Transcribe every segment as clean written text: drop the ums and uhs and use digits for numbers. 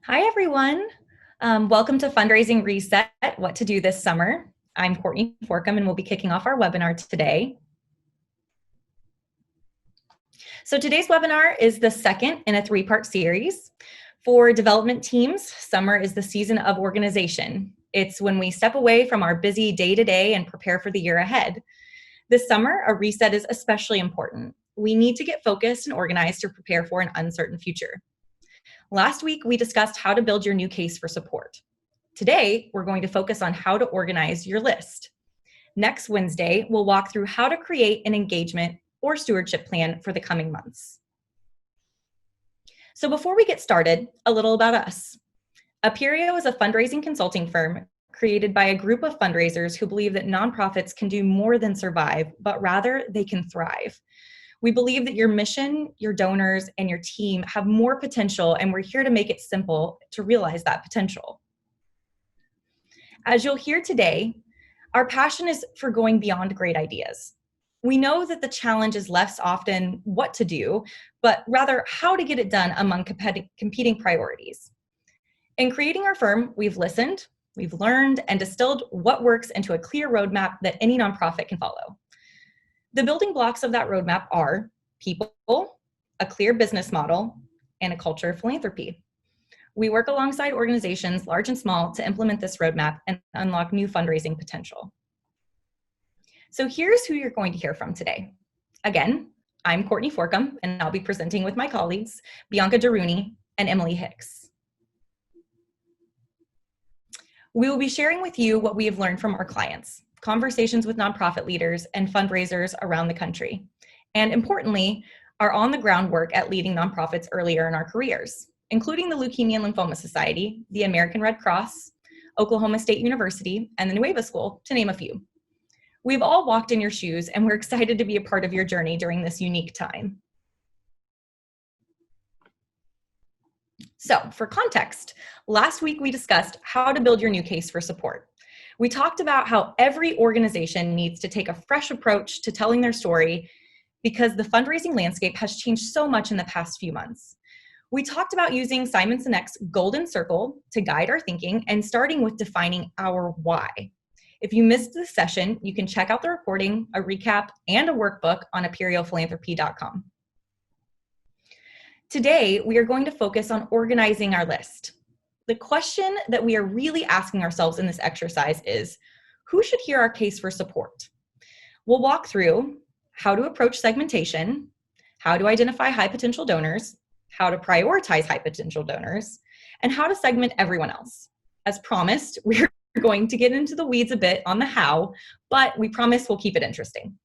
Hi, everyone. Welcome to Fundraising Reset, What to Do This Summer. I'm Courtney Forkham, and we'll be kicking off our webinar today. So today's webinar is the second in a three-part series. For development teams, summer is the season of organization. It's when we step away from our busy day-to-day and prepare for the year ahead. This summer, a reset is especially important. We need to get focused and organized to prepare for an uncertain future. Last week, we discussed how to build your new case for support. Today, we're going to focus on how to organize your list. Next Wednesday, we'll walk through how to create an engagement or stewardship plan for the coming months. So before we get started, a little about us. Aperio is a fundraising consulting firm created by a group of fundraisers who believe that nonprofits can do more than survive, but rather they can thrive. We believe that your mission, your donors, and your team have more potential, and we're here to make it simple to realize that potential. As you'll hear today, our passion is for going beyond great ideas. We know that the challenge is less often what to do, but rather how to get it done among competing priorities. In creating our firm, we've listened, we've learned, and distilled what works into a clear roadmap that any nonprofit can follow. The building blocks of that roadmap are people, a clear business model, and a culture of philanthropy. We work alongside organizations, large and small, to implement this roadmap and unlock new fundraising potential. So here's who you're going to hear from today. Again, I'm Courtney Forkham, and I'll be presenting with my colleagues, Bianca Daruni and Emily Hicks. We will be sharing with you what we have learned from our clients, conversations with nonprofit leaders and fundraisers around the country, and importantly, our on-the-ground work at leading nonprofits earlier in our careers, including the Leukemia and Lymphoma Society, the American Red Cross, Oklahoma State University, and the Nueva School, to name a few. We've all walked in your shoes, and we're excited to be a part of your journey during this unique time. So, for context, last week we discussed how to build your new case for support. We talked about how every organization needs to take a fresh approach to telling their story because the fundraising landscape has changed so much in the past few months. We talked about using Simon Sinek's golden circle to guide our thinking and starting with defining our why. If you missed this session, you can check out the recording, a recap, and a workbook on aperiophilanthropy.com. Today, we are going to focus on organizing our list. The question that we are really asking ourselves in this exercise is, who should hear our case for support? We'll walk through how to approach segmentation, how to identify high potential donors, how to prioritize high potential donors, and how to segment everyone else. As promised, we're going to get into the weeds a bit on the how, but we promise we'll keep it interesting.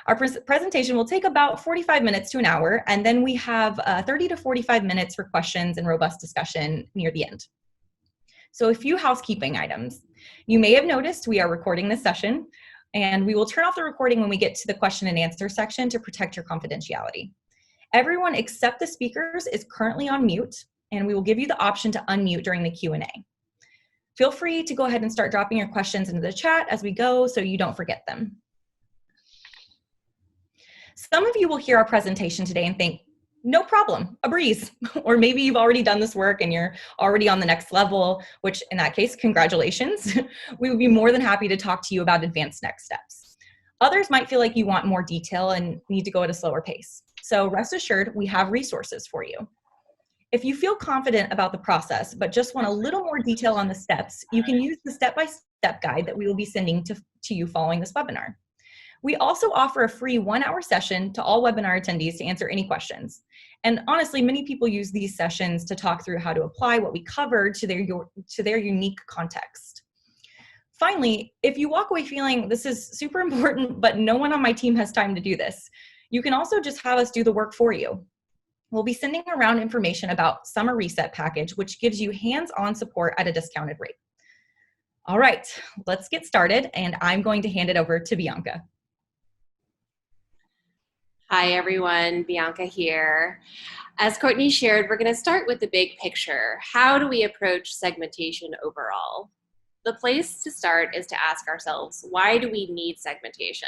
Our presentation will take about 45 minutes to an hour, and then we have 30 to 45 minutes for questions and robust discussion near the end. So a few housekeeping items. You may have noticed we are recording this session, and we will turn off the recording when we get to the question and answer section to protect your confidentiality. Everyone except the speakers is currently on mute, and we will give you the option to unmute during the Q&A. Feel free to go ahead and start dropping your questions into the chat as we go so you don't forget them. Some of you will hear our presentation today and think, no problem, a breeze. Or maybe you've already done this work and you're already on the next level, which in that case, congratulations. We would be more than happy to talk to you about advanced next steps. Others might feel like you want more detail and need to go at a slower pace. So rest assured, we have resources for you. If you feel confident about the process, but just want a little more detail on the steps, you can use the step-by-step guide that we will be sending to you following this webinar. We also offer a free 1-hour session to all webinar attendees to answer any questions. And honestly, many people use these sessions to talk through how to apply what we covered to their unique context. Finally, if you walk away feeling this is super important, but no one on my team has time to do this, you can also just have us do the work for you. We'll be sending around information about Summer Reset Package, which gives you hands-on support at a discounted rate. All right, let's get started, and I'm going to hand it over to Bianca. Hi everyone, Bianca here. As Courtney shared, we're going to start with the big picture. How do we approach segmentation overall? The place to start is to ask ourselves, why do we need segmentation?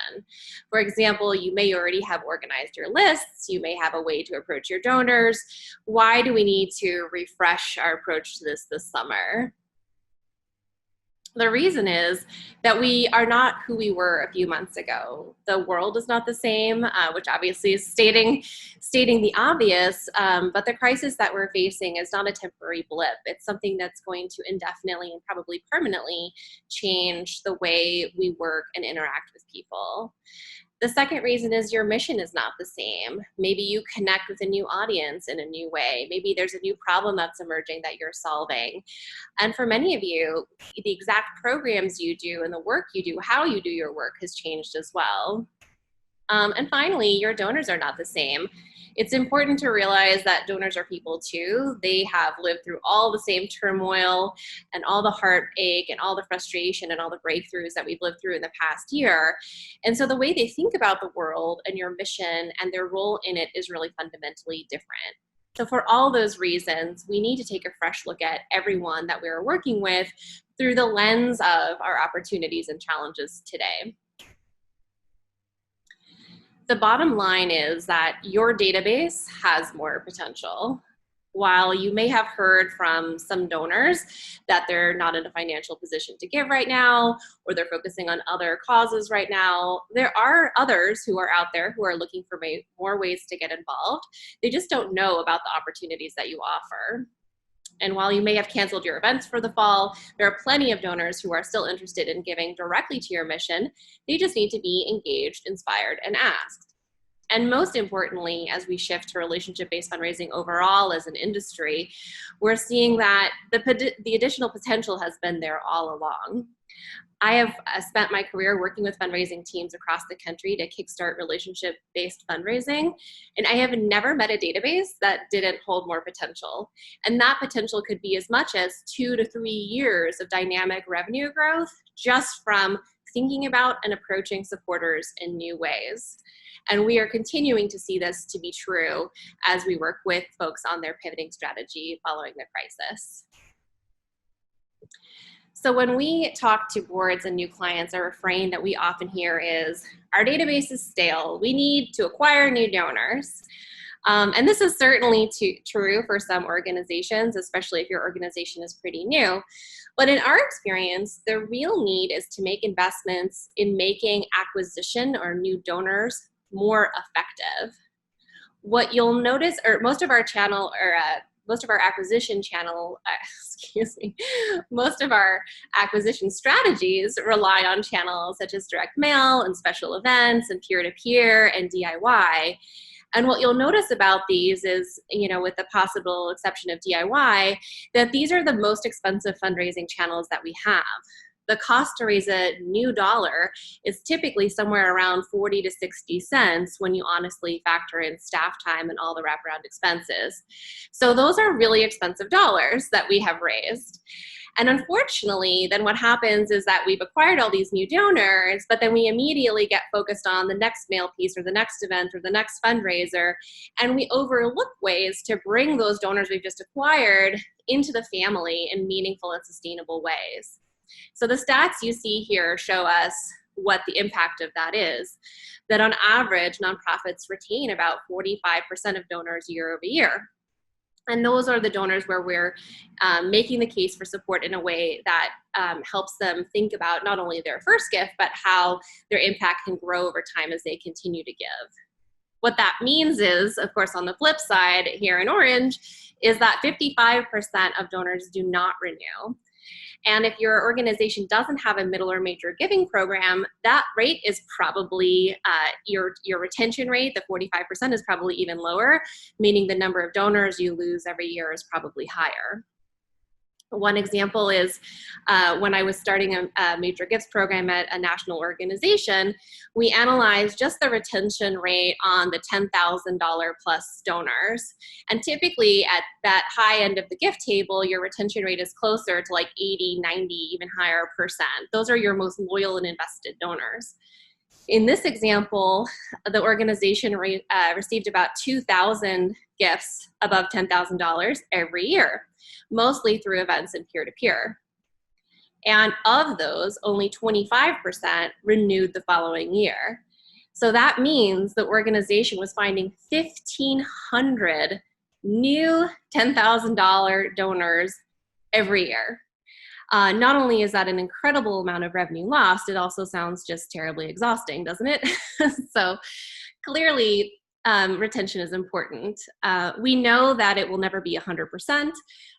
For example, you may already have organized your lists, you may have a way to approach your donors. Why do we need to refresh our approach to this summer? The reason is that we are not who we were a few months ago. The world is not the same, which obviously is stating the obvious, but the crisis that we're facing is not a temporary blip. It's something that's going to indefinitely and probably permanently change the way we work and interact with people. The second reason is your mission is not the same. Maybe you connect with a new audience in a new way. Maybe there's a new problem that's emerging that you're solving. And for many of you, the exact programs you do and the work you do, how you do your work has changed as well. And finally, your donors are not the same. It's important to realize that donors are people too. They have lived through all the same turmoil and all the heartache and all the frustration and all the breakthroughs that we've lived through in the past year. And so the way they think about the world and your mission and their role in it is really fundamentally different. So for all those reasons, we need to take a fresh look at everyone that we're working with through the lens of our opportunities and challenges today. The bottom line is that your database has more potential. While you may have heard from some donors that they're not in a financial position to give right now, or they're focusing on other causes right now, there are others who are out there who are looking for more ways to get involved. They just don't know about the opportunities that you offer. And while you may have canceled your events for the fall, there are plenty of donors who are still interested in giving directly to your mission. They just need to be engaged, inspired, and asked. And most importantly, as we shift to relationship-based fundraising overall as an industry, we're seeing that the additional potential has been there all along. I have spent my career working with fundraising teams across the country to kickstart relationship-based fundraising, and I have never met a database that didn't hold more potential. And that potential could be as much as 2 to 3 years of dynamic revenue growth just from thinking about and approaching supporters in new ways. And we are continuing to see this to be true as we work with folks on their pivoting strategy following the crisis. So when we talk to boards and new clients, a refrain that we often hear is, our database is stale. We need to acquire new donors. And this is certainly true for some organizations, especially if your organization is pretty new. But in our experience, the real need is to make investments in making acquisition or new donors more effective. What you'll notice, or most of our acquisition channel, most of our acquisition strategies rely on channels such as direct mail and special events and peer-to-peer and DIY. And what you'll notice about these is, with the possible exception of DIY, that these are the most expensive fundraising channels that we have. The cost to raise a new dollar is typically somewhere around 40 to 60 cents when you honestly factor in staff time and all the wraparound expenses. So those are really expensive dollars that we have raised. And unfortunately, then what happens is that we've acquired all these new donors, but then we immediately get focused on the next mail piece or the next event or the next fundraiser, and we overlook ways to bring those donors we've just acquired into the family in meaningful and sustainable ways. So the stats you see here show us what the impact of that is, that on average, nonprofits retain about 45% of donors year over year. And those are the donors where we're making the case for support in a way that helps them think about not only their first gift, but how their impact can grow over time as they continue to give. What that means is, of course, on the flip side here in orange, is that 55% of donors do not renew. And if your organization doesn't have a middle or major giving program, that rate is probably, your retention rate, the 45% is probably even lower, meaning the number of donors you lose every year is probably higher. One example is when I was starting a major gifts program at a national organization, we analyzed just the retention rate on the $10,000 plus donors. And typically at that high end of the gift table, your retention rate is closer to like 80, 90, even higher %. Those are your most loyal and invested donors. In this example, the organization received about 2,000 gifts above $10,000 every year, mostly through events and peer-to-peer. And of those, only 25% renewed the following year. So that means the organization was finding 1,500 new $10,000 donors every year. Not only is that an incredible amount of revenue lost, it also sounds just terribly exhausting, doesn't it? So clearly, retention is important. We know that it will never be 100%,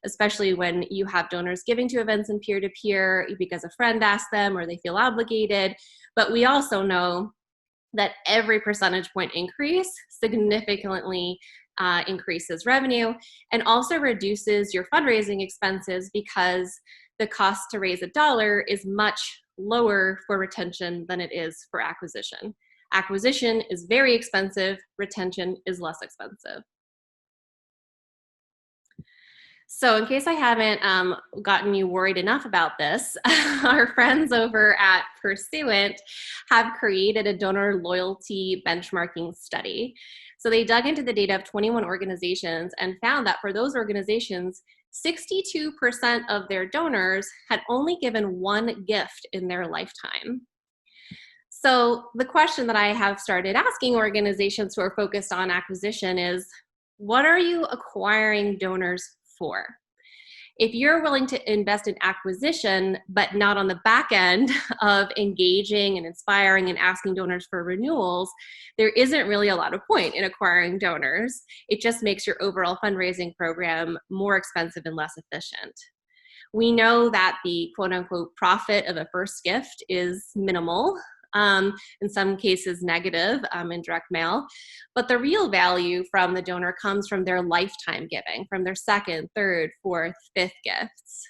especially when you have donors giving to events and peer-to-peer because a friend asked them or they feel obligated. But we also know that every percentage point increase significantly increases revenue and also reduces your fundraising expenses because the cost to raise $1 is much lower for retention than it is for acquisition. Acquisition is very expensive, retention is less expensive. So in case I haven't gotten you worried enough about this, our friends over at Pursuant have created a donor loyalty benchmarking study. So they dug into the data of 21 organizations and found that for those organizations, 62% of their donors had only given one gift in their lifetime. So the question that I have started asking organizations who are focused on acquisition is, what are you acquiring donors for? If you're willing to invest in acquisition, but not on the back end of engaging and inspiring and asking donors for renewals, there isn't really a lot of point in acquiring donors. It just makes your overall fundraising program more expensive and less efficient. We know that the quote unquote profit of a first gift is minimal. In some cases negative in direct mail, but the real value from the donor comes from their lifetime giving, from their second, third, fourth, fifth gifts.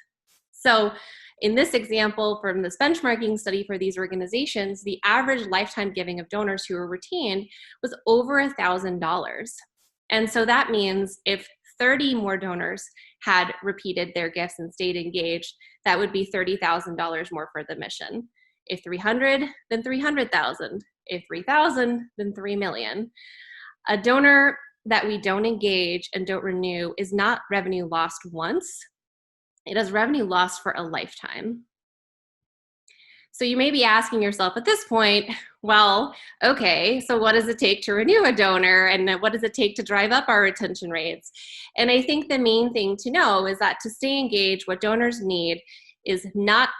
So in this example from this benchmarking study for these organizations, the average lifetime giving of donors who were retained was over $1,000. And so that means if 30 more donors had repeated their gifts and stayed engaged, that would be $30,000 more for the mission. If 300, then 300,000. If 3,000, then 3 million. A donor that we don't engage and don't renew is not revenue lost once. It is revenue lost for a lifetime. So you may be asking yourself at this point, well, okay, so what does it take to renew a donor and what does it take to drive up our retention rates? And I think the main thing to know is that to stay engaged, what donors need is not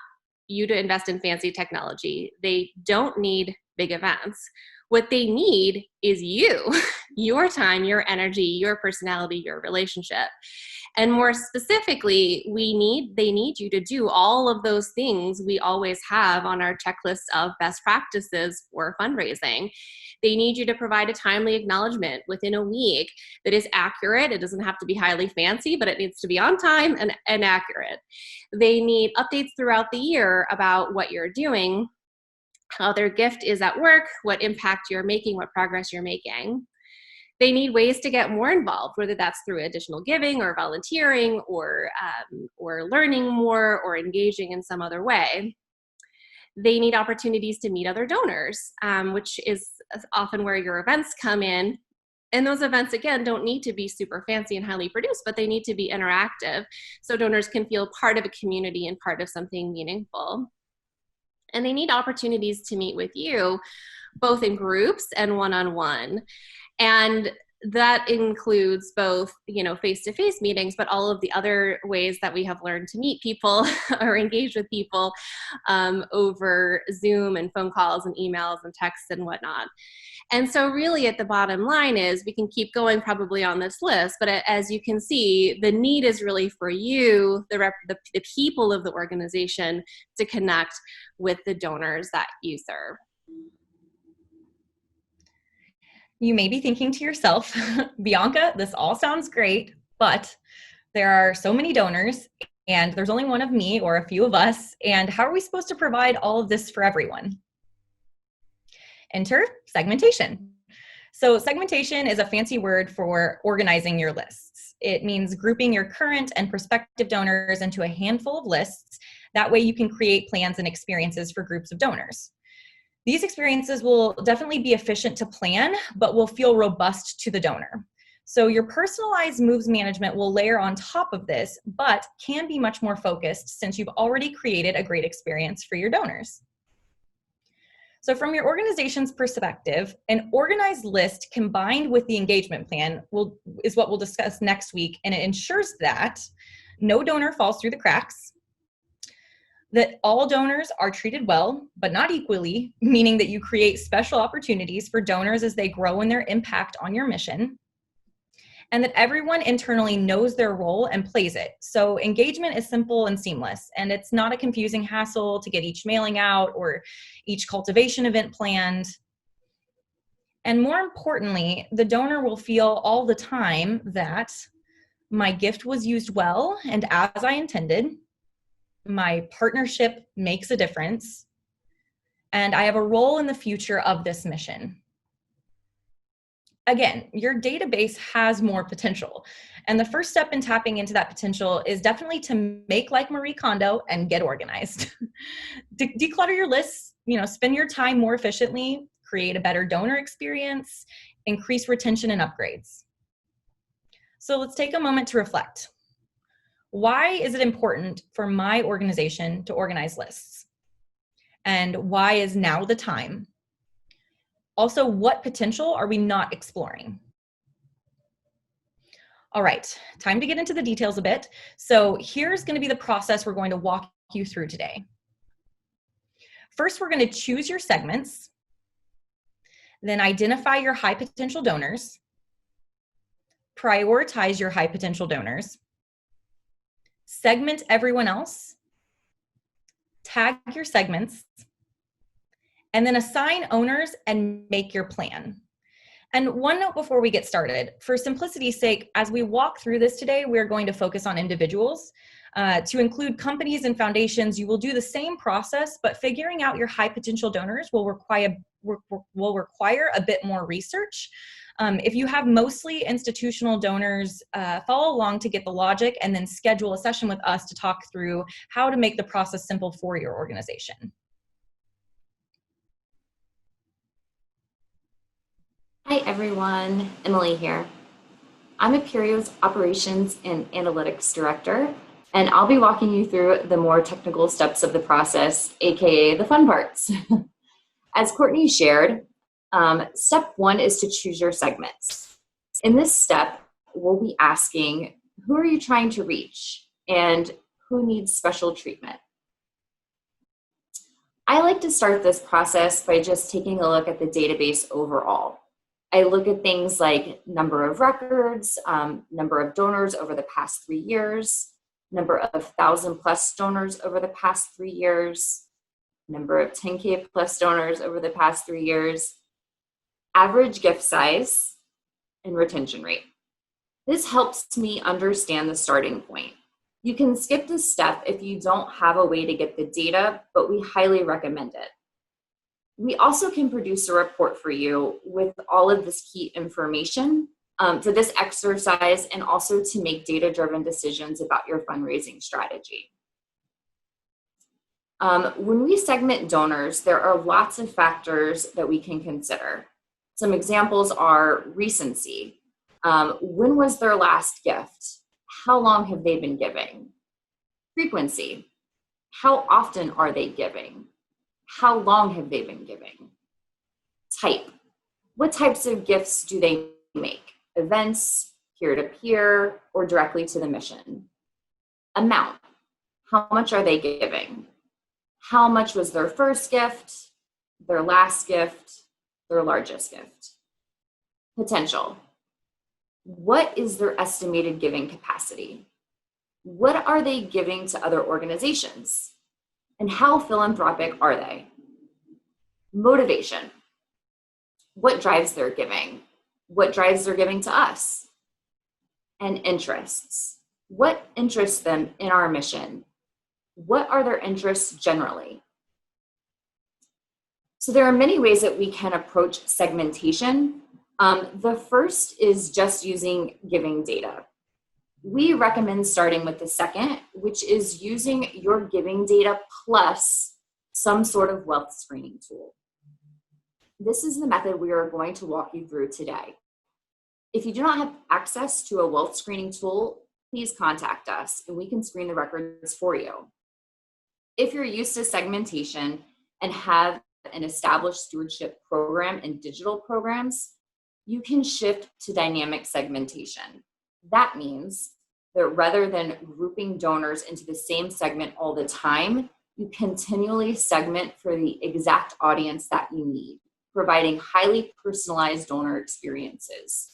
you to invest in fancy technology. They don't need big events. What they need is you, your time, your energy, your personality, your relationship. And more specifically, they need you to do all of those things we always have on our checklist of best practices for fundraising. They need you to provide a timely acknowledgement within a week that is accurate. It doesn't have to be highly fancy, but it needs to be on time and accurate. They need updates throughout the year about what you're doing, how their gift is at work, what impact you're making, what progress you're making. They need ways to get more involved, whether that's through additional giving or volunteering or learning more or engaging in some other way. They need opportunities to meet other donors, which is often where your events come in. And those events, again, don't need to be super fancy and highly produced, but they need to be interactive so donors can feel part of a community and part of something meaningful. And they need opportunities to meet with you, both in groups and one-on-one. And that includes both, face-to-face meetings, but all of the other ways that we have learned to meet people or engage with people over Zoom and phone calls and emails and texts and whatnot. And so really at the bottom line is we can keep going probably on this list, but as you can see, the need is really for you, the people of the organization, to connect with the donors that you serve. You may be thinking to yourself, Bianca, this all sounds great, but there are so many donors and there's only one of me or a few of us, and how are we supposed to provide all of this for everyone? Enter segmentation. So segmentation is a fancy word for organizing your lists. It means grouping your current and prospective donors into a handful of lists. That way you can create plans and experiences for groups of donors. These experiences will definitely be efficient to plan, but will feel robust to the donor. So your personalized moves management will layer on top of this, but can be much more focused since you've already created a great experience for your donors. So from your organization's perspective, an organized list combined with the engagement plan is what we'll discuss next week, and it ensures that no donor falls through the cracks, that all donors are treated well, but not equally, meaning that you create special opportunities for donors as they grow in their impact on your mission, and that everyone internally knows their role and plays it. So engagement is simple and seamless, and it's not a confusing hassle to get each mailing out or each cultivation event planned. And more importantly, the donor will feel all the time that my gift was used well and as I intended, my partnership makes a difference, and I have a role in the future of this mission. Again, your database has more potential. And the first step in tapping into that potential is definitely to make like Marie Kondo and get organized. Declutter your lists, spend your time more efficiently, create a better donor experience, increase retention and upgrades. So let's take a moment to reflect. Why is it important for my organization to organize lists? And why is now the time? Also, what potential are we not exploring? All right, time to get into the details a bit. So here's going to be the process we're going to walk you through today. First, we're going to choose your segments, then identify your high potential donors, prioritize your high potential donors, segment everyone else, tag your segments, and then assign owners and make your plan. And one note before we get started, for simplicity's sake, as we walk through this today, we're going to focus on individuals. To include companies and foundations, you will do the same process, but figuring out your high potential donors will require a bit more research. If you have mostly institutional donors, follow along to get the logic and then schedule a session with us to talk through how to make the process simple for your organization. Hi everyone, Emily here. I'm Apirio's Operations and Analytics Director, and I'll be walking you through the more technical steps of the process, aka the fun parts. As Courtney shared, step one is to choose your segments. In this step, we'll be asking, who are you trying to reach and who needs special treatment? I like to start this process by just taking a look at the database overall. I look at things like number of records, number of donors over the past 3 years, number of 1,000+ donors over the past 3 years, number of 10K+ donors over the past 3 years, average gift size, and retention rate. This helps me understand the starting point. You can skip this step if you don't have a way to get the data, but we highly recommend it. We also can produce a report for you with all of this key information for this exercise and also to make data-driven decisions about your fundraising strategy. When we segment donors, there are lots of factors that we can consider. Some examples are recency. When was their last gift? How long have they been giving? Frequency. How often are they giving? How long have they been giving? Type. What types of gifts do they make? Events, peer-to-peer, or directly to the mission? Amount. How much are they giving? How much was their first gift, their last gift, their largest gift? Potential. What is their estimated giving capacity? What are they giving to other organizations? And how philanthropic are they? Motivation. What drives their giving? What drives their giving to us? And interests. What interests them in our mission? What are their interests generally? So there are many ways that we can approach segmentation. The first is just using giving data. We recommend starting with the second, which is using your giving data plus some sort of wealth screening tool. This is the method we are going to walk you through today. If you do not have access to a wealth screening tool, please contact us and we can screen the records for you. If you're used to segmentation and have an established stewardship program and digital programs, you can shift to dynamic segmentation. That means that rather than grouping donors into the same segment all the time, you continually segment for the exact audience that you need, providing highly personalized donor experiences.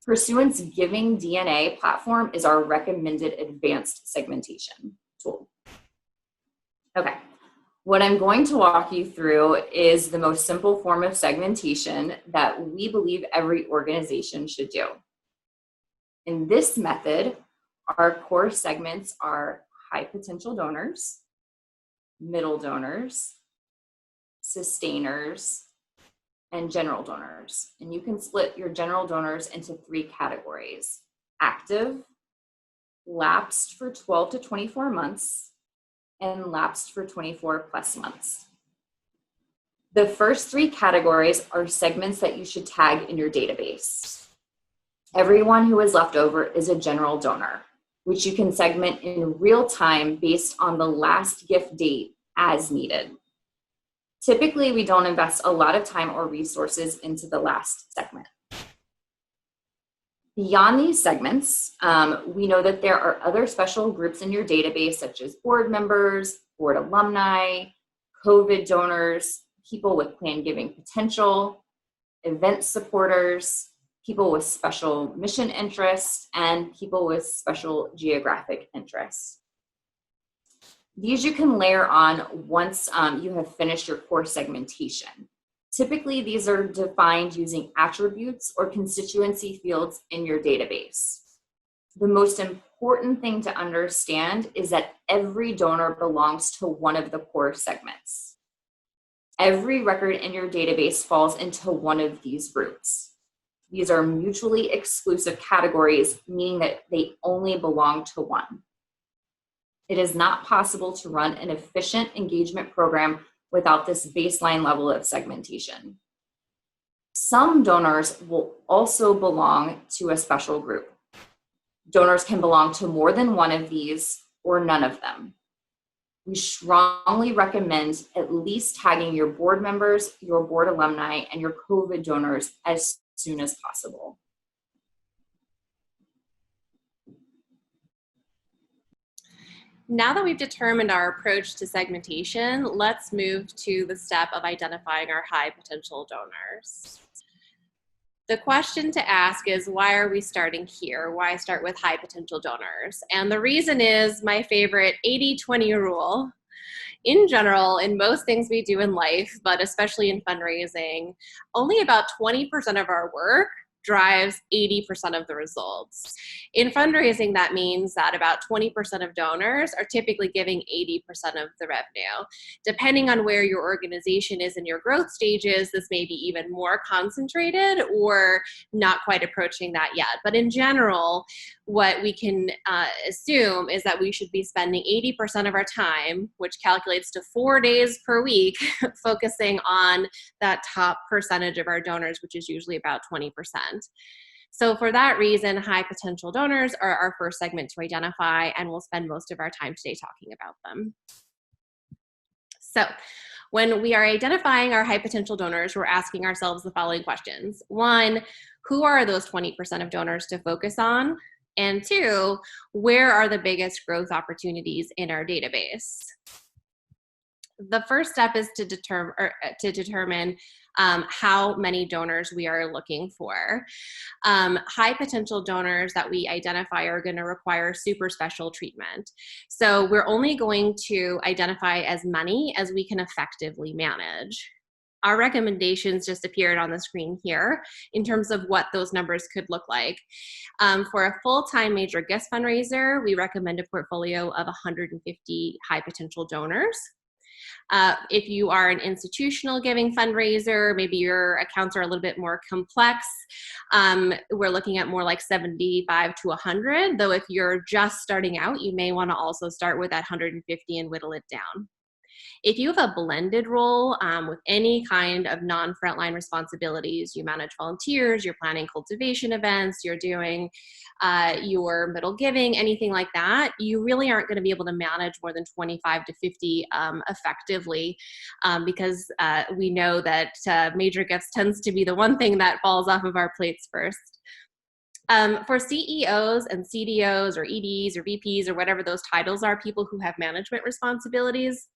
Pursuant's Giving DNA platform is our recommended advanced segmentation tool. Okay, what I'm going to walk you through is the most simple form of segmentation that we believe every organization should do. In this method, our core segments are high potential donors, middle donors, sustainers, and general donors. And you can split your general donors into 3 categories: active, lapsed for 12 to 24 months, and lapsed for 24 plus months. The first 3 categories are segments that you should tag in your database. Everyone who is left over is a general donor, which you can segment in real time based on the last gift date as needed. Typically, we don't invest a lot of time or resources into the last segment. Beyond these segments, we know that there are other special groups in your database, such as board members, board alumni, COVID donors, people with planned giving potential, event supporters, people with special mission interests, and people with special geographic interests. These you can layer on once you have finished your core segmentation. Typically, these are defined using attributes or constituency fields in your database. The most important thing to understand is that every donor belongs to one of the core segments. Every record in your database falls into one of these groups. These are mutually exclusive categories, meaning that they only belong to one. It is not possible to run an efficient engagement program without this baseline level of segmentation. Some donors will also belong to a special group. Donors can belong to more than one of these or none of them. We strongly recommend at least tagging your board members, your board alumni, and your COVID donors as soon as possible. Now that we've determined our approach to segmentation, let's move to the step of identifying our high potential donors. The question to ask is, why are we starting here? Why start with high potential donors? And the reason is my favorite 80-20 rule. In general, in most things we do in life, but especially in fundraising, only about 20% of our work drives 80% of the results. In fundraising, that means that about 20% of donors are typically giving 80% of the revenue. Depending on where your organization is in your growth stages, this may be even more concentrated or not quite approaching that yet. But in general, what we can assume is that we should be spending 80% of our time, which calculates to 4 days per week, focusing on that top percentage of our donors, which is usually about 20%. So for that reason, high potential donors are our first segment to identify, and we'll spend most of our time today talking about them. So when we are identifying our high potential donors, we're asking ourselves the following questions. 1, who are those 20% of donors to focus on? And 2, where are the biggest growth opportunities in our database? The first step is to determine how many donors we are looking for. High potential donors that we identify are going to require super special treatment. So we're only going to identify as many as we can effectively manage. Our recommendations just appeared on the screen here in terms of what those numbers could look like. For a full-time major gifts fundraiser, we recommend a portfolio of 150 high potential donors. If you are an institutional giving fundraiser, maybe your accounts are a little bit more complex, we're looking at more like 75 to 100, though if you're just starting out, you may want to also start with that 150 and whittle it down. If you have a blended role with any kind of non-frontline responsibilities, you manage volunteers, you're planning cultivation events, you're doing your middle giving, anything like that, you really aren't going to be able to manage more than 25 to 50 effectively, because we know that major gifts tends to be the one thing that falls off of our plates first. For CEOs and CDOs or EDs or VPs or whatever those titles are, people who have management responsibilities,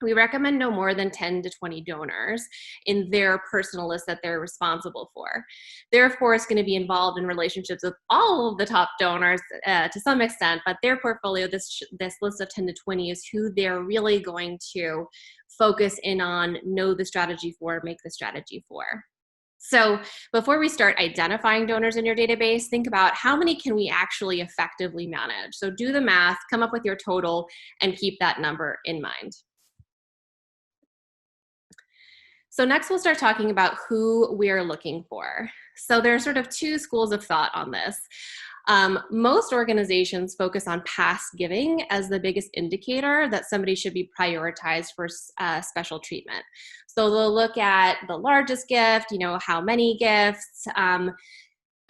we recommend no more than 10 to 20 donors in their personal list that they're responsible for. They're, of course, going to be involved in relationships with all of the top donors to some extent, but their portfolio, this list of 10 to 20 is who they're really going to focus in on, know the strategy for, make the strategy for. So before we start identifying donors in your database, think about how many can we actually effectively manage. So do the math, come up with your total, and keep that number in mind. So next we'll start talking about who we're looking for. So there are sort of two schools of thought on this. Most organizations focus on past giving as the biggest indicator that somebody should be prioritized for special treatment. So they'll look at the largest gift, how many gifts, and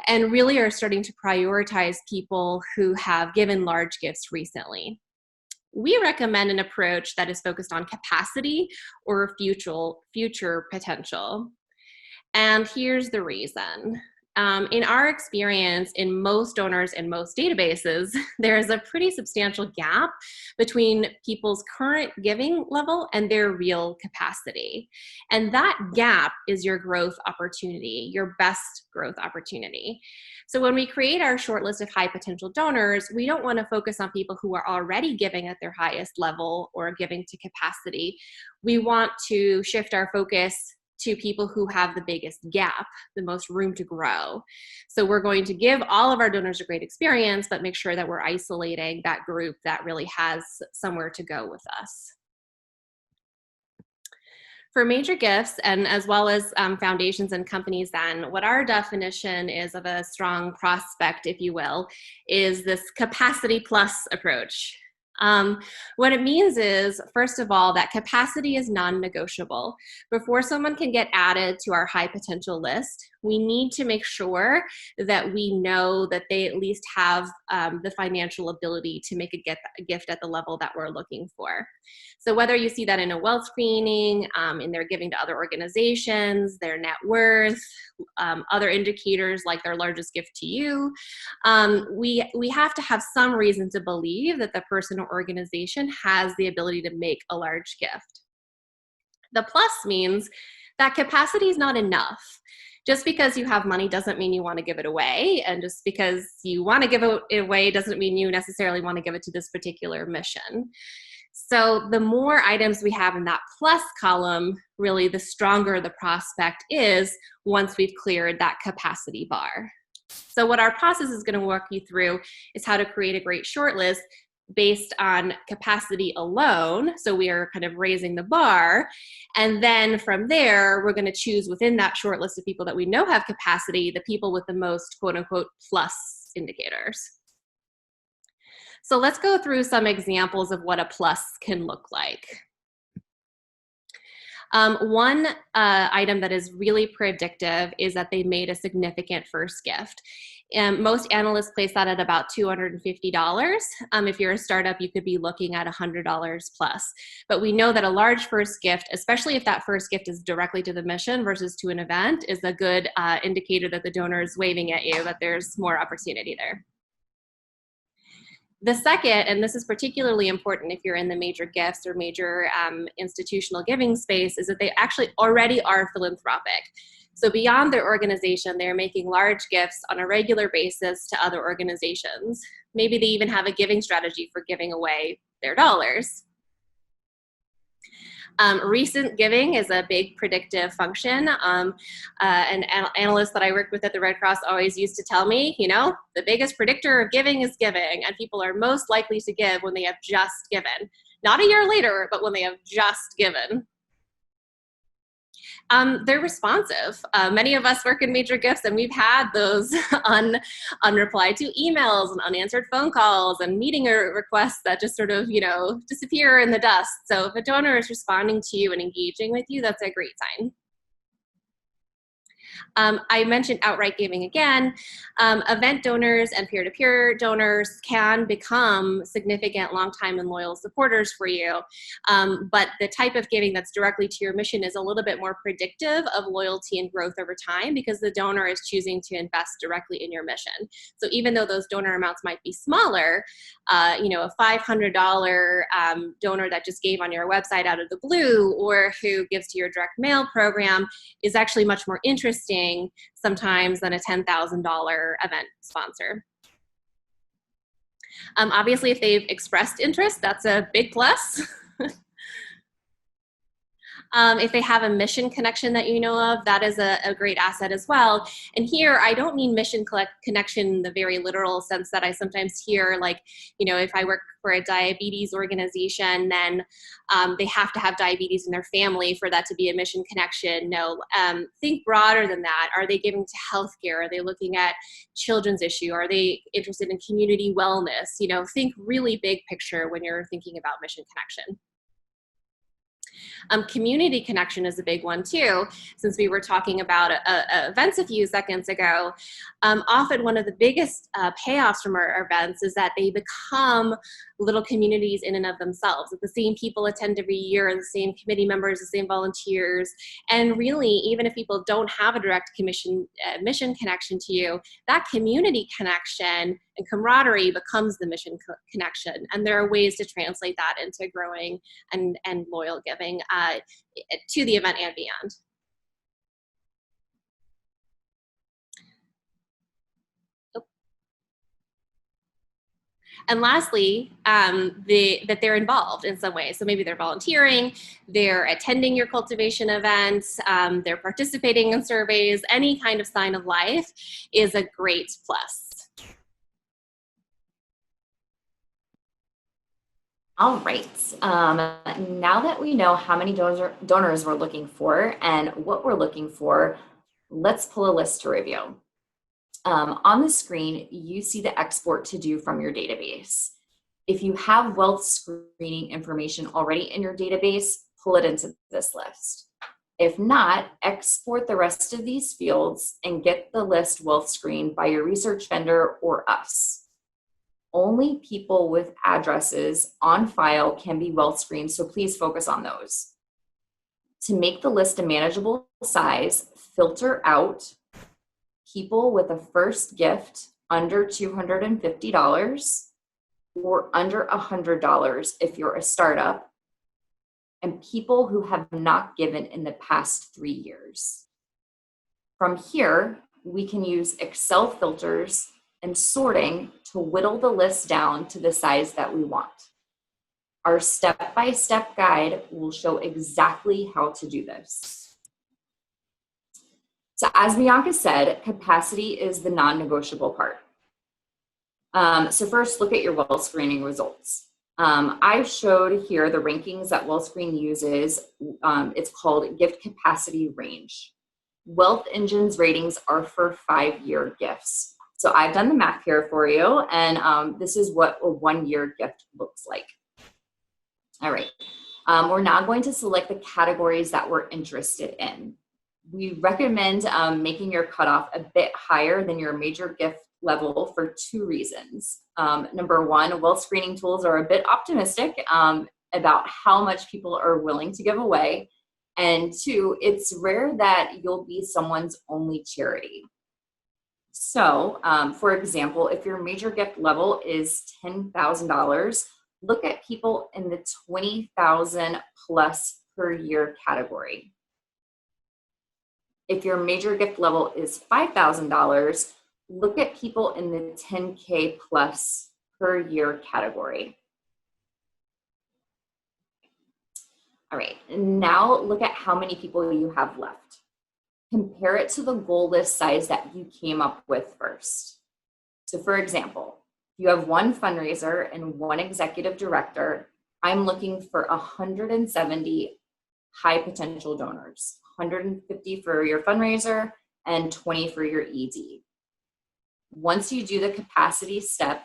really are starting to prioritize people who have given large gifts recently. We recommend an approach that is focused on capacity or future potential. And here's the reason. In our experience, in most donors and most databases, there is a pretty substantial gap between people's current giving level and their real capacity. And that gap is your growth opportunity, your best growth opportunity. So when we create our short list of high potential donors, we don't want to focus on people who are already giving at their highest level or giving to capacity. We want to shift our focus to people who have the biggest gap, the most room to grow. So we're going to give all of our donors a great experience, but make sure that we're isolating that group that really has somewhere to go with us. For major gifts, and as well as foundations and companies then, what our definition is of a strong prospect, if you will, is this capacity plus approach. What it means is, first of all, that capacity is non-negotiable. Before someone can get added to our high potential list, we need to make sure that we know that they at least have the financial ability to make a gift at the level that we're looking for. So whether you see that in a wealth screening, in their giving to other organizations, their net worth, other indicators like their largest gift to you, we have to have some reason to believe that the person or organization has the ability to make a large gift. The plus means that capacity is not enough. Just because you have money doesn't mean you want to give it away, and just because you want to give it away doesn't mean you necessarily want to give it to this particular mission. So the more items we have in that plus column, really the stronger the prospect is once we've cleared that capacity bar. So what our process is going to walk you through is how to create a great shortlist based on capacity alone. So we are kind of raising the bar. And then from there, we're going to choose within that short list of people that we know have capacity, the people with the most quote unquote plus indicators. So let's go through some examples of what a plus can look like. One item that is really predictive is that they made a significant first gift. Most analysts place that at about $250. If you're a startup, you could be looking at $100 plus. But we know that a large first gift, especially if that first gift is directly to the mission versus to an event, is a good indicator that the donor is waving at you, that there's more opportunity there. The second, and this is particularly important if you're in the major gifts or major institutional giving space, is that they actually already are philanthropic. So beyond their organization, they're making large gifts on a regular basis to other organizations. Maybe they even have a giving strategy for giving away their dollars. Recent giving is a big predictive function. An analyst that I worked with at the Red Cross always used to tell me, the biggest predictor of giving is giving, and people are most likely to give when they have just given. Not a year later, but when they have just given. They're responsive. Many of us work in major gifts, and we've had those unreplied to emails and unanswered phone calls and meeting requests that just sort of, disappear in the dust. So if a donor is responding to you and engaging with you, that's a great sign. I mentioned outright giving again. Event donors and peer-to-peer donors can become significant, long-time, and loyal supporters for you. But the type of giving that's directly to your mission is a little bit more predictive of loyalty and growth over time, because the donor is choosing to invest directly in your mission. So even though those donor amounts might be smaller, a $500 donor that just gave on your website out of the blue, or who gives to your direct mail program, is actually much more interesting sometimes than a $10,000 event sponsor. Obviously, if they've expressed interest, that's a big plus. If they have a mission connection that you know of, that is a great asset as well. And here, I don't mean mission connection in the very literal sense that I sometimes hear, like, if I work for a diabetes organization, then they have to have diabetes in their family for that to be a mission connection. No, think broader than that. Are they giving to healthcare? Are they looking at children's issue? Are they interested in community wellness? Think really big picture when you're thinking about mission connection. Community connection is a big one too, since we were talking about events a few seconds ago. Often one of the biggest payoffs from our events is that they become little communities in and of themselves. That the same people attend every year, and the same committee members, the same volunteers. And really, even if people don't have a direct mission connection to you, that community connection and camaraderie becomes the mission connection. And there are ways to translate that into growing and loyal giving to the event and beyond. And lastly, that they're involved in some way. So maybe they're volunteering, they're attending your cultivation events, they're participating in surveys. Any kind of sign of life is a great plus. All right, now that we know how many donors we're looking for and what we're looking for, let's pull a list to review. On the screen, you see the export to do from your database. If you have wealth screening information already in your database, pull it into this list. If not, export the rest of these fields and get the list wealth screened by your research vendor or us. Only people with addresses on file can be wealth screened, so please focus on those. To make the list a manageable size, filter out people with a first gift under $250 or under $100 if you're a startup, and people who have not given in the past 3 years. From here, we can use Excel filters and sorting to whittle the list down to the size that we want. Our step-by-step guide will show exactly how to do this. So as Bianca said, capacity is the non-negotiable part. So first, look at your wealth screening results. I showed here the rankings that WealthScreen uses. It's called Gift Capacity Range. Wealth Engine's ratings are for 5-year gifts. So I've done the math here for you, and this is what a 1-year gift looks like. All right, we're now going to select the categories that we're interested in. We recommend making your cutoff a bit higher than your major gift level for 2 reasons. Number one, wealth screening tools are a bit optimistic about how much people are willing to give away. And 2, it's rare that you'll be someone's only charity. So, for example, if your major gift level is $10,000, look at people in the $20,000 plus per year category. If your major gift level is $5,000, look at people in the $10K plus per year category. All right, now look at how many people you have left. Compare it to the goal list size that you came up with first. So for example, if you have 1 fundraiser and 1 executive director, I'm looking for 170 high potential donors. 150 for your fundraiser and 20 for your ED. Once you do the capacity step,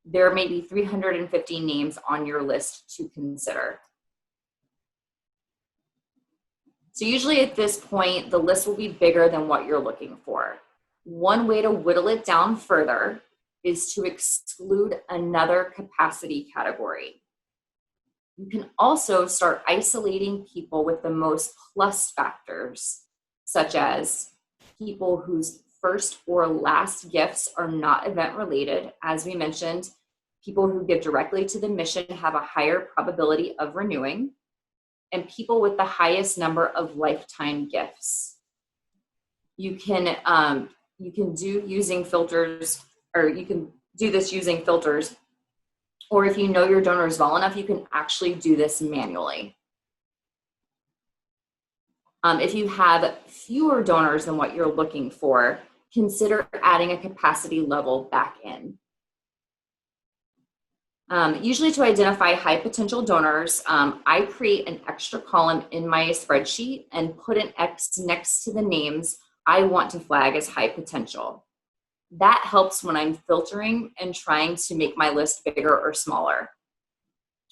there may be 350 names on your list to consider. So usually at this point, the list will be bigger than what you're looking for. One way to whittle it down further is to exclude another capacity category. You can also start isolating people with the most plus factors, such as people whose first or last gifts are not event related. As we mentioned, people who give directly to the mission have a higher probability of renewing, and people with the highest number of lifetime gifts. You can do using filters, or you can do this using filters, or if you know your donors well enough, you can actually do this manually. If you have fewer donors than what you're looking for, consider adding a capacity level back in. Usually to identify high potential donors, I create an extra column in my spreadsheet and put an X next to the names I want to flag as high potential. That helps when I'm filtering and trying to make my list bigger or smaller.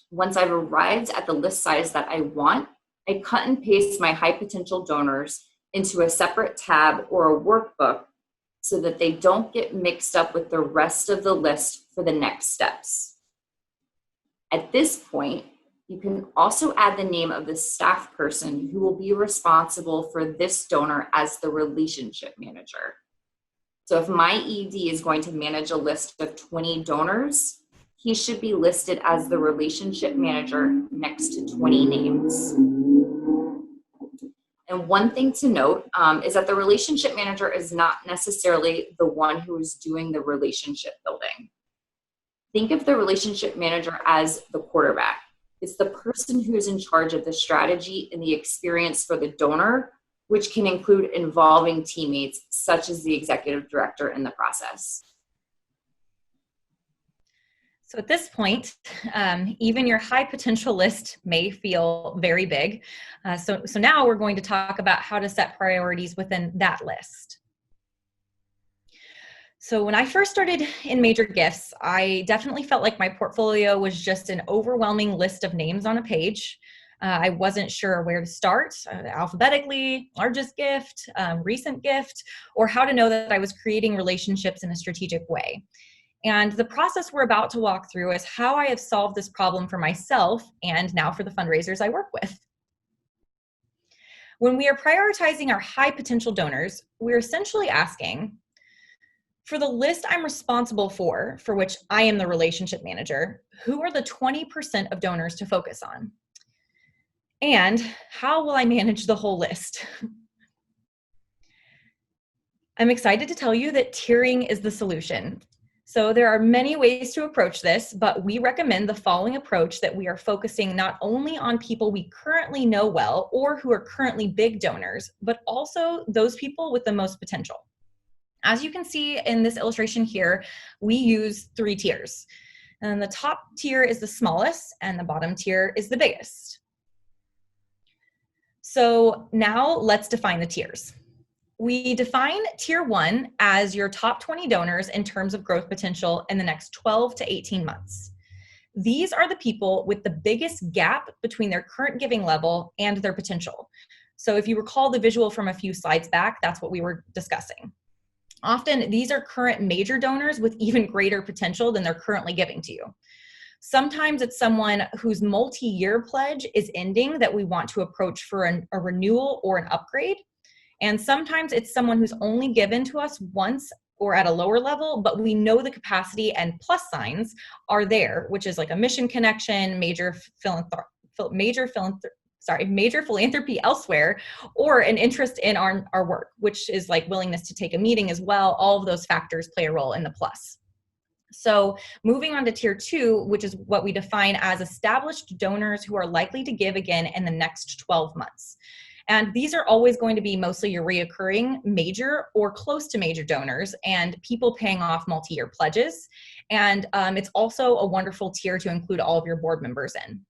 Once I've arrived at the list size that I want, I cut and paste my high potential donors into a separate tab or a workbook so that they don't get mixed up with the rest of the list for the next steps. At this point, you can also add the name of the staff person who will be responsible for this donor as the relationship manager. So if my ED is going to manage a list of 20 donors, he should be listed as the relationship manager next to 20 names. And one thing to note is that the relationship manager is not necessarily the one who is doing the relationship building. Think of the relationship manager as the quarterback. It's the person who is in charge of the strategy and the experience for the donor, which can include involving teammates such as the executive director in the process. So at this point, even your high potential list may feel very big. So now we're going to talk about how to set priorities within that list. So when I first started in major gifts, I definitely felt like my portfolio was just an overwhelming list of names on a page. I wasn't sure where to start, alphabetically, largest gift, recent gift, or how to know that I was creating relationships in a strategic way. And the process we're about to walk through is how I have solved this problem for myself and now for the fundraisers I work with. When we are prioritizing our high potential donors, we're essentially asking, for the list I'm responsible for which I am the relationship manager, who are the 20% of donors to focus on? And how will I manage the whole list? I'm excited to tell you that tiering is the solution. So there are many ways to approach this, but we recommend the following approach that we are focusing not only on people we currently know well or who are currently big donors, but also those people with the most potential. As you can see in this illustration here, we use 3 tiers. And the top tier is the smallest and the bottom tier is the biggest. So now let's define the tiers. We define tier 1 as your top 20 donors in terms of growth potential in the next 12 to 18 months. These are the people with the biggest gap between their current giving level and their potential. So if you recall the visual from a few slides back, that's what we were discussing. Often these are current major donors with even greater potential than they're currently giving to you. Sometimes it's someone whose multi-year pledge is ending that we want to approach for a renewal or an upgrade. And sometimes it's someone who's only given to us once or at a lower level, but we know the capacity and plus signs are there, which is like a mission connection, major philanthropy elsewhere, or an interest in our work, which is like willingness to take a meeting as well. All of those factors play a role in the plus. So moving on to tier 2, which is what we define as established donors who are likely to give again in the next 12 months. And these are always going to be mostly your reoccurring major or close to major donors and people paying off multi-year pledges. And it's also a wonderful tier to include all of your board members in.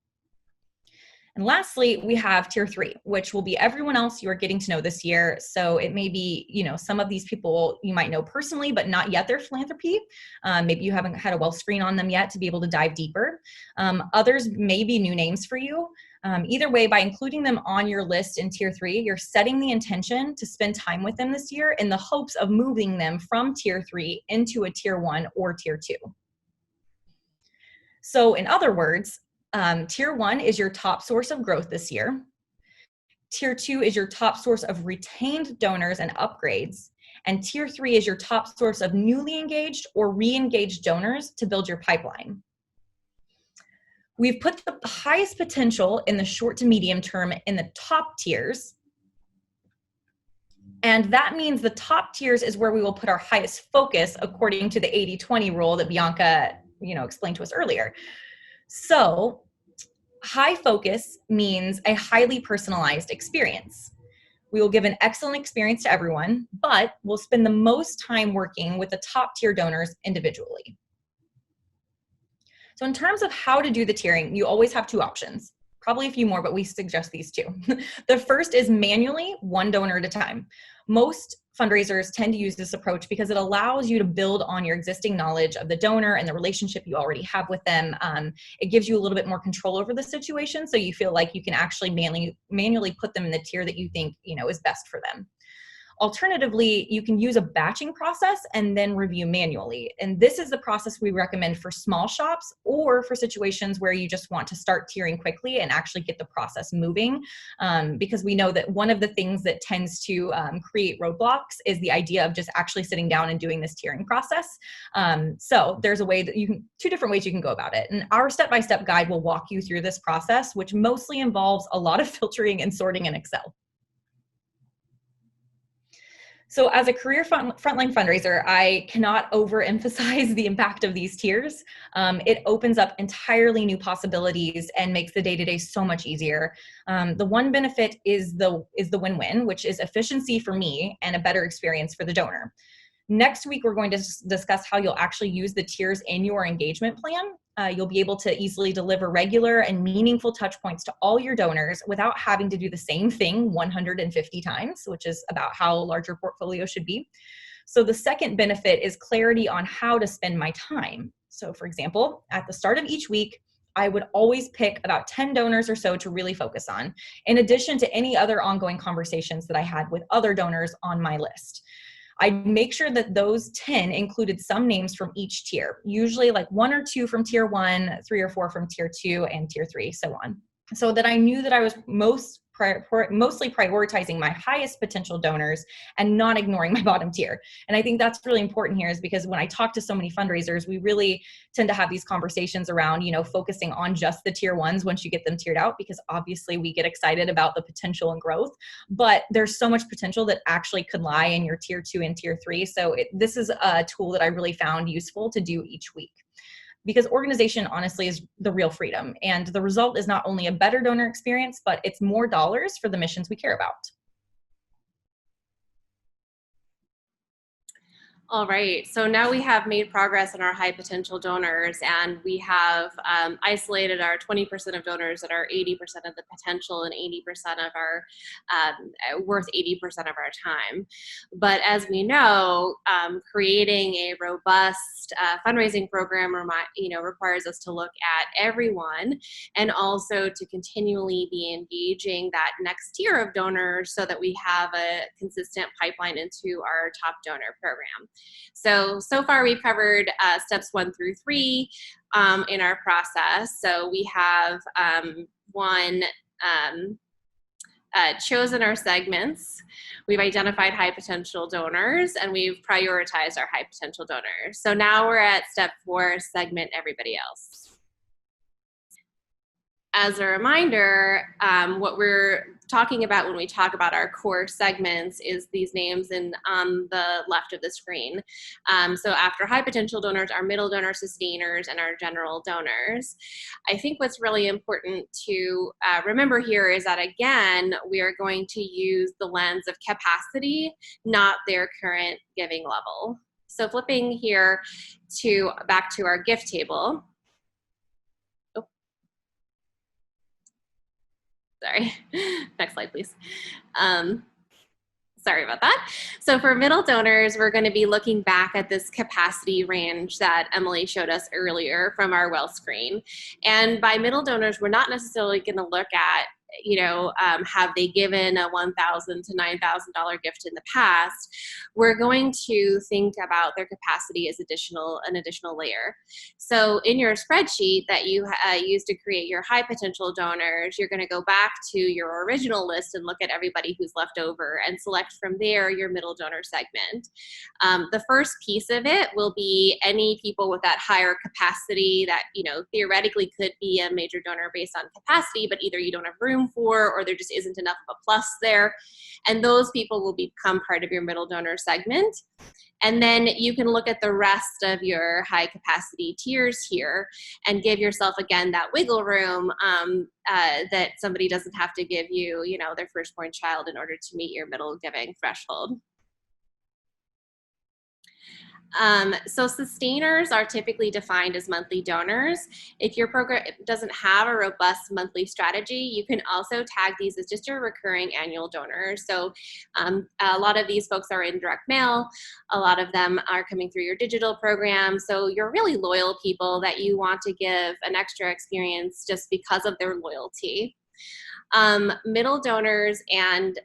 And lastly, we have tier 3, which will be everyone else you are getting to know this year. So it may be, some of these people you might know personally, but not yet their philanthropy. Maybe you haven't had a well screen on them yet to be able to dive deeper. Others may be new names for you. Either way, by including them on your list in tier 3, you're setting the intention to spend time with them this year in the hopes of moving them from tier 3 into a tier 1 or tier 2. So in other words, tier 1 is your top source of growth this year. Tier 2 is your top source of retained donors and upgrades. And tier 3 is your top source of newly engaged or re-engaged donors to build your pipeline. We've put the highest potential in the short to medium term in the top tiers. And that means the top tiers is where we will put our highest focus according to the 80-20 rule that Bianca, explained to us earlier. So high focus means a highly personalized experience. We will give an excellent experience to everyone, but we'll spend the most time working with the top tier donors individually. So in terms of how to do the tiering, you always have 2 options, probably a few more, but we suggest these 2. The first is manually, 1 donor at a time. Most fundraisers tend to use this approach because it allows you to build on your existing knowledge of the donor and the relationship you already have with them. It gives you a little bit more control over the situation, so you feel like you can actually manually put them in the tier that you think is best for them. Alternatively, you can use a batching process and then review manually. And this is the process we recommend for small shops or for situations where you just want to start tiering quickly and actually get the process moving. Because we know that one of the things that tends to create roadblocks is the idea of just actually sitting down and doing this tiering process. So there's a way that 2 different ways you can go about it. And our step-by-step guide will walk you through this process, which mostly involves a lot of filtering and sorting in Excel. So as a career frontline fundraiser, I cannot overemphasize the impact of these tiers. It opens up entirely new possibilities and makes the day-to-day so much easier. The one benefit is the win-win, which is efficiency for me and a better experience for the donor. Next week, we're going to discuss how you'll actually use the tiers in your engagement plan. You'll be able to easily deliver regular and meaningful touch points to all your donors without having to do the same thing 150 times, which is about how large your portfolio should be. So the second benefit is clarity on how to spend my time. So for example, at the start of each week, I would always pick about 10 donors or so to really focus on, in addition to any other ongoing conversations that I had with other donors on my list. I'd make sure that those 10 included some names from each tier, usually like 1 or 2 from tier 1, 3 or 4 from tier 2, and tier 3, so on. So that I knew that I was mostly prioritizing my highest potential donors and not ignoring my bottom tier. And I think that's really important here, is because when I talk to so many fundraisers, we really tend to have these conversations around, focusing on just the tier 1s once you get them tiered out, because obviously we get excited about the potential and growth, but there's so much potential that actually could lie in your tier 2 and tier 3. So this is a tool that I really found useful to do each week. Because organization, honestly, is the real freedom. And the result is not only a better donor experience, but it's more dollars for the missions we care about. All right, so now we have made progress in our high potential donors, and we have isolated our 20% of donors that are 80% of the potential and 80% of our worth 80% of our time. But as we know, creating a robust fundraising program requires us to look at everyone, and also to continually be engaging that next tier of donors so that we have a consistent pipeline into our top donor program. So far we've covered steps 1 through 3 in our process. So we have chosen our segments, we've identified high potential donors, and we've prioritized our high potential donors. So now we're at step 4, segment everybody else. As a reminder, what we're talking about when we talk about our core segments is these names on the left of the screen. So after high potential donors, our middle donor sustainers, and our general donors. I think what's really important to remember here is that, again, we are going to use the lens of capacity, not their current giving level. So flipping here back to our gift table. sorry. Next slide, please. Sorry about that. So for middle donors, we're going to be looking back at this capacity range that Emily showed us earlier from our well screen. And by middle donors, we're not necessarily going to look at, have they given a $1,000 to $9,000 gift in the past. We're going to think about their capacity as an additional layer. So in your spreadsheet that you use to create your high potential donors, you're going to go back to your original list and look at everybody who's left over and select from there your middle donor segment. The first piece of it will be any people with that higher capacity that, theoretically could be a major donor based on capacity, but either you don't have room for, or there just isn't enough of a plus there. And those people will become part of your middle donor segment. And then you can look at the rest of your high capacity tiers here and give yourself, again, that wiggle room that somebody doesn't have to give you, their firstborn child in order to meet your middle giving threshold. So sustainers are typically defined as monthly donors. If your program doesn't have a robust monthly strategy, you can also tag these as just your recurring annual donors. So a lot of these folks are in direct mail. A lot of them are coming through your digital program. So you're really loyal people that you want to give an extra experience just because of their loyalty. Middle donors and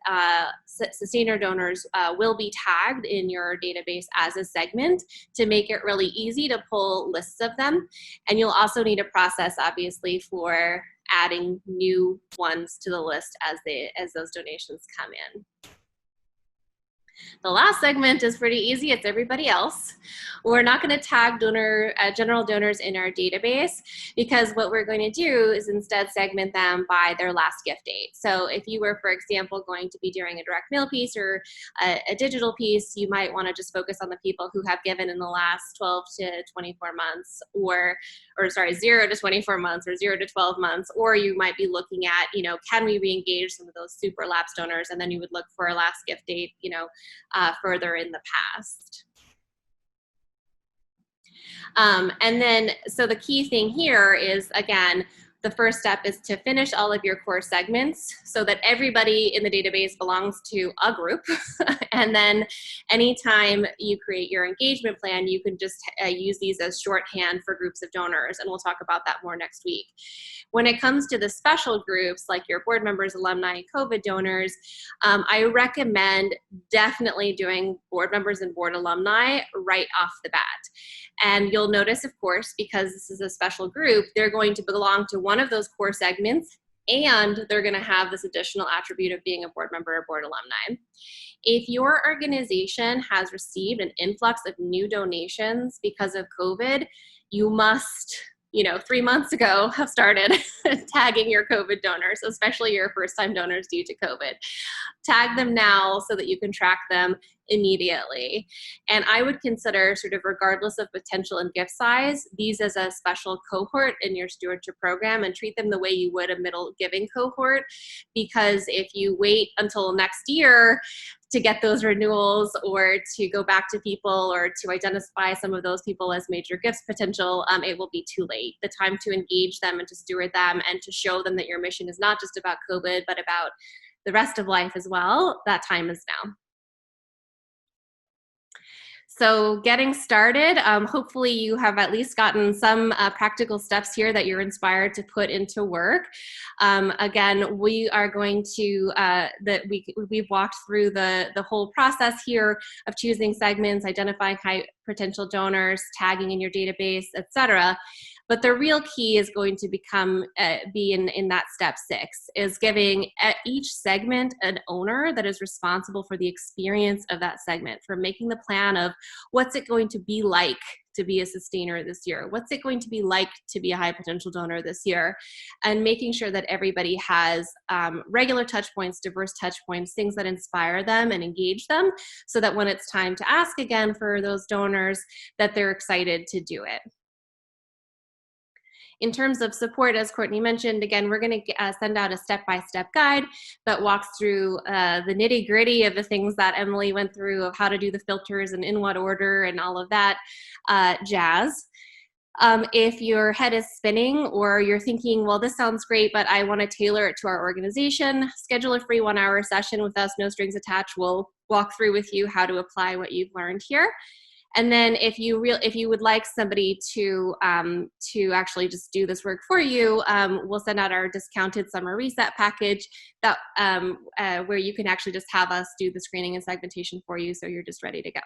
sustainer donors will be tagged in your database as a segment to make it really easy to pull lists of them. And you'll also need a process, obviously, for adding new ones to the list as those donations come in. The last segment is pretty easy. It's everybody else. We're not going to tag general donors in our database, because what we're going to do is instead segment them by their last gift date. So if you were, for example, going to be doing a direct mail piece or a digital piece, you might want to just focus on the people who have given in the last 12 to 24 months, or 0 to 24 months or 0 to 12 months, or you might be looking at, can we re-engage some of those super lapsed donors, and then you would look for a last gift date, further in the past. And then, so the key thing here is, again, the first step is to finish all of your core segments so that everybody in the database belongs to a group. And then anytime you create your engagement plan, you can just use these as shorthand for groups of donors. And we'll talk about that more next week. When it comes to the special groups, like your board members, alumni, COVID donors, I recommend definitely doing board members and board alumni right off the bat. And you'll notice, of course, because this is a special group, they're going to belong to one of those core segments, and they're going to have this additional attribute of being a board member or board alumni. If your organization has received an influx of new donations because of COVID, you must, 3 months ago, have started tagging your COVID donors, especially your first-time donors due to COVID. Tag them now so that you can track them immediately. And I would consider, sort of regardless of potential and gift size, these as a special cohort in your stewardship program, and treat them the way you would a middle giving cohort. Because if you wait until next year to get those renewals, or to go back to people, or to identify some of those people as major gifts potential, it will be too late. The time to engage them and to steward them and to show them that your mission is not just about COVID, but about the rest of life as well, that time is now. So getting started, hopefully you have at least gotten some practical steps here that you're inspired to put into work. Again, we are going to, we've walked through the whole process here of choosing segments, identifying high potential donors, tagging in your database, etc. But the real key is going to be in that step 6, is giving each segment an owner that is responsible for the experience of that segment, for making the plan of what's it going to be like to be a sustainer this year? What's it going to be like to be a high potential donor this year? And making sure that everybody has regular touch points, diverse touch points, things that inspire them and engage them, so that when it's time to ask again for those donors, that they're excited to do it. In terms of support, as Courtney mentioned, again, we're going to send out a step-by-step guide that walks through the nitty-gritty of the things that Emily went through, of how to do the filters and in what order and all of that jazz. If your head is spinning or you're thinking, well, this sounds great, but I want to tailor it to our organization, schedule a free 1-hour session with us, no strings attached. We'll walk through with you how to apply what you've learned here. And then if you would like somebody to actually just do this work for you, we'll send out our discounted summer reset package that where you can actually just have us do the screening and segmentation for you, so you're just ready to go.